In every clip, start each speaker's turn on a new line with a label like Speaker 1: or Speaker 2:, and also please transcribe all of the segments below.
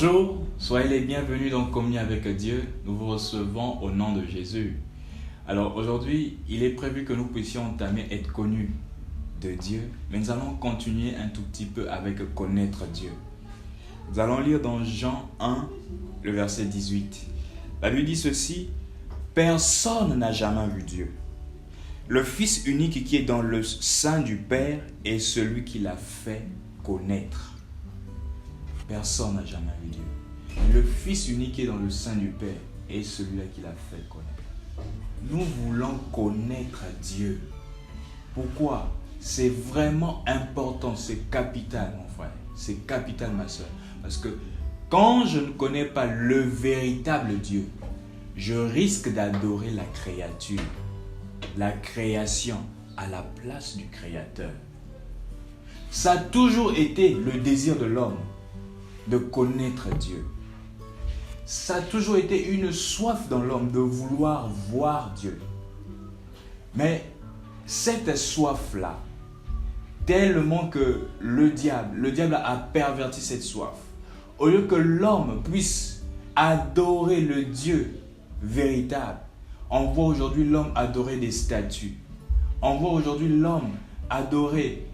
Speaker 1: Bonjour, soyez les bienvenus dans Communion avec Dieu. Nous vous recevons au nom de Jésus. Alors aujourd'hui, il est prévu que nous puissions entamer être connus de Dieu, mais nous allons continuer un tout petit peu avec connaître Dieu. Nous allons lire dans Jean 1, le verset 18. La Bible dit ceci: personne n'a jamais vu Dieu. Le Fils unique qui est dans le sein du Père est celui qui l'a fait connaître. Personne n'a jamais vu Dieu. Le Fils unique qui est dans le sein du Père est celui-là qui l'a fait connaître. Nous voulons connaître Dieu. Pourquoi? C'est vraiment important, c'est capital mon frère, c'est capital ma soeur. Parce que quand je ne connais pas le véritable Dieu, je risque d'adorer la créature, la création à la place du Créateur. Ça a toujours été le désir de l'homme de connaître Dieu. Ça a toujours été une soif dans l'homme de vouloir voir Dieu. Mais cette soif-là, tellement que le diable a perverti cette soif. Au lieu que l'homme puisse adorer le Dieu véritable, on voit aujourd'hui l'homme adorer des statues. On voit aujourd'hui l'homme adorer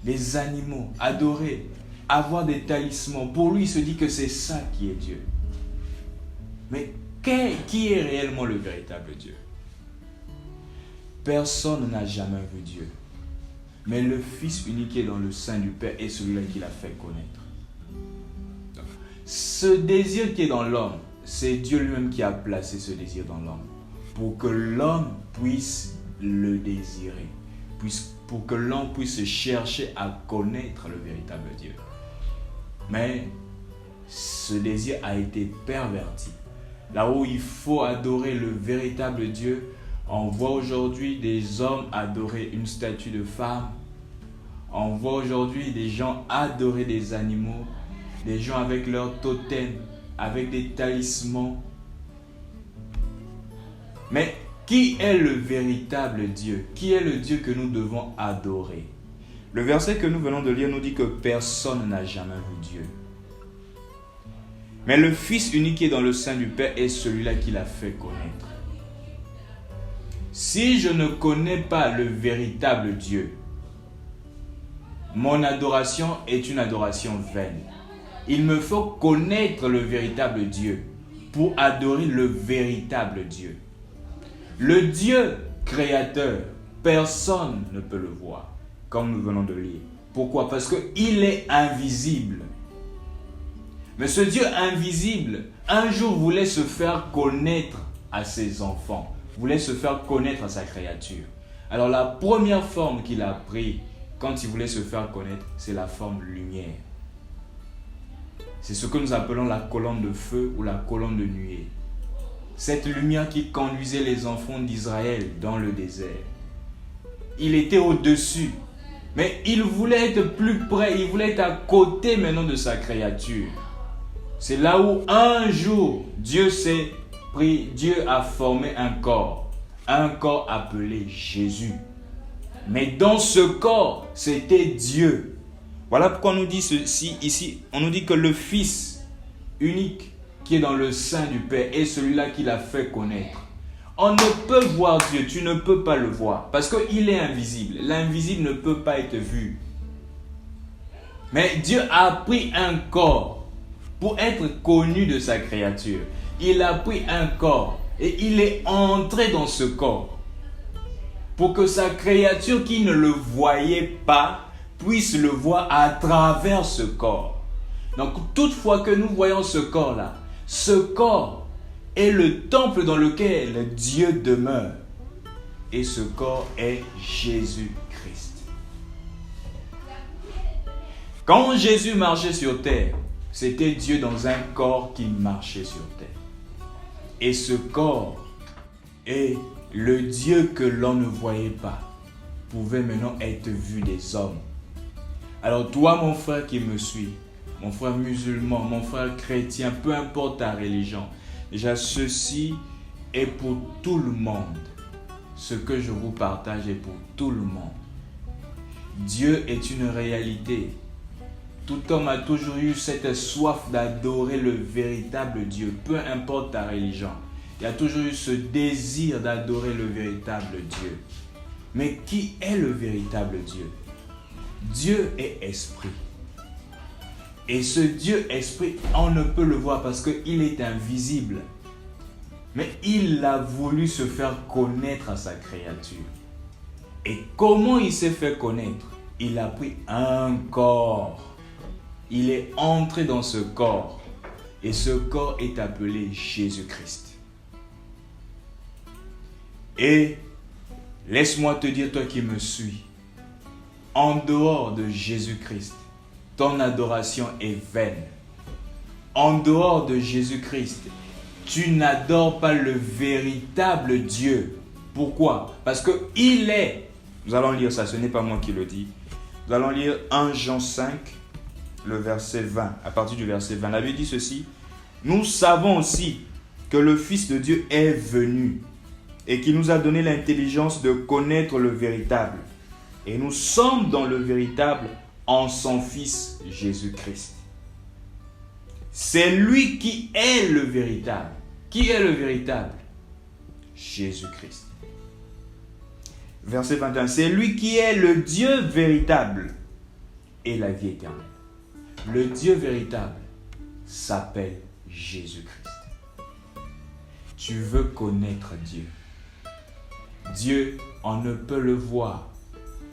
Speaker 1: les animaux, avoir des talismans. Pour lui, il se dit que c'est ça qui est Dieu. Mais qui est réellement le véritable Dieu? Personne n'a jamais vu Dieu. Mais le Fils unique qui est dans le sein du Père est celui-là qui l'a fait connaître. Ce désir qui est dans l'homme, c'est Dieu lui-même qui a placé ce désir dans l'homme. Pour que l'homme puisse le désirer. Pour que l'homme puisse chercher à connaître le véritable Dieu. Mais ce désir a été perverti. Là où il faut adorer le véritable Dieu, on voit aujourd'hui des hommes adorer une statue de femme. On voit aujourd'hui des gens adorer des animaux, des gens avec leurs totems, avec des talismans. Mais qui est le véritable Dieu? Qui est le Dieu que nous devons adorer? Le verset que nous venons de lire nous dit que personne n'a jamais vu Dieu. Mais le Fils unique qui est dans le sein du Père est celui-là qui l'a fait connaître. Si je ne connais pas le véritable Dieu, mon adoration est une adoration vaine. Il me faut connaître le véritable Dieu pour adorer le véritable Dieu. Le Dieu créateur, personne ne peut le voir, comme nous venons de lire. Pourquoi? Parce qu'il est invisible. Mais ce Dieu invisible, un jour voulait se faire connaître à ses enfants, voulait se faire connaître à sa créature. Alors la première forme qu'il a prise quand il voulait se faire connaître, c'est la forme lumière. C'est ce que nous appelons la colonne de feu ou la colonne de nuée. Cette lumière qui conduisait les enfants d'Israël dans le désert. Il était au-dessus, mais il voulait être plus près, il voulait être à côté maintenant de sa créature. C'est là où un jour, Dieu a formé un corps appelé Jésus. Mais dans ce corps, c'était Dieu. Voilà pourquoi on nous dit ceci ici. On nous dit que le Fils unique qui est dans le sein du Père est celui-là qui l'a fait connaître. On ne peut voir Dieu, tu ne peux pas le voir parce qu'il est invisible. L'invisible ne peut pas être vu. Mais Dieu a pris un corps pour être connu de sa créature. Il a pris un corps et il est entré dans ce corps pour que sa créature qui ne le voyait pas puisse le voir à travers ce corps. Donc toutefois que nous voyons ce corps-là, ce corps est le temple dans lequel Dieu demeure. Et ce corps est Jésus-Christ. Quand Jésus marchait sur terre, c'était Dieu dans un corps qui marchait sur terre. Et ce corps est le Dieu que l'on ne voyait pas, pouvait maintenant être vu des hommes. Alors toi mon frère qui me suis, mon frère musulman, mon frère chrétien, peu importe ta religion, déjà ceci est pour tout le monde. Ce que je vous partage est pour tout le monde. Dieu est une réalité. Tout homme a toujours eu cette soif d'adorer le véritable Dieu, peu importe ta religion. Il y a toujours eu ce désir d'adorer le véritable Dieu. Mais qui est le véritable Dieu? Dieu est esprit. Et ce Dieu esprit, on ne peut le voir parce qu'il est invisible. Mais il a voulu se faire connaître à sa créature. Et comment il s'est fait connaître? Il a pris un corps. Il est entré dans ce corps. Et ce corps est appelé Jésus-Christ. Et laisse-moi te dire, toi qui me suis, en dehors de Jésus-Christ, ton adoration est vaine. En dehors de Jésus-Christ, tu n'adores pas le véritable Dieu. Pourquoi? Parce qu'il est. Nous allons lire ça, ce n'est pas moi qui le dis. Nous allons lire 1 Jean 5, le verset 20. À partir du verset 20, la Bible dit ceci. Nous savons aussi que le Fils de Dieu est venu et qu'il nous a donné l'intelligence de connaître le véritable. Et nous sommes dans le véritable en son Fils Jésus-Christ. C'est lui qui est le véritable. Qui est le véritable? Jésus-Christ. Verset 21. C'est lui qui est le Dieu véritable et la vie éternelle. Le Dieu véritable s'appelle Jésus-Christ. Tu veux connaître Dieu. Dieu, on ne peut le voir,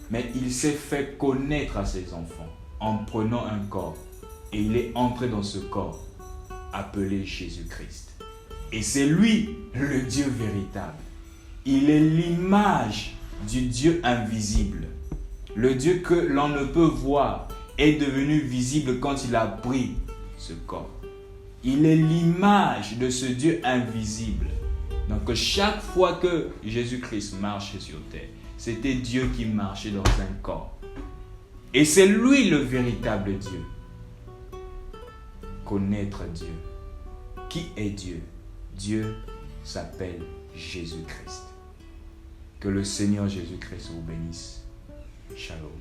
Speaker 1: mais il s'est fait connaître à ses enfants en prenant un corps. Et il est entré dans ce corps appelé Jésus-Christ. Et c'est lui le Dieu véritable. Il est l'image du Dieu invisible. Le Dieu que l'on ne peut voir est devenu visible quand il a pris ce corps. Il est l'image de ce Dieu invisible. Donc chaque fois que Jésus-Christ marchait sur terre, c'était Dieu qui marchait dans un corps. Et c'est lui le véritable Dieu. Connaître Dieu. Qui est Dieu? Dieu s'appelle Jésus-Christ. Que le Seigneur Jésus-Christ vous bénisse. Shalom.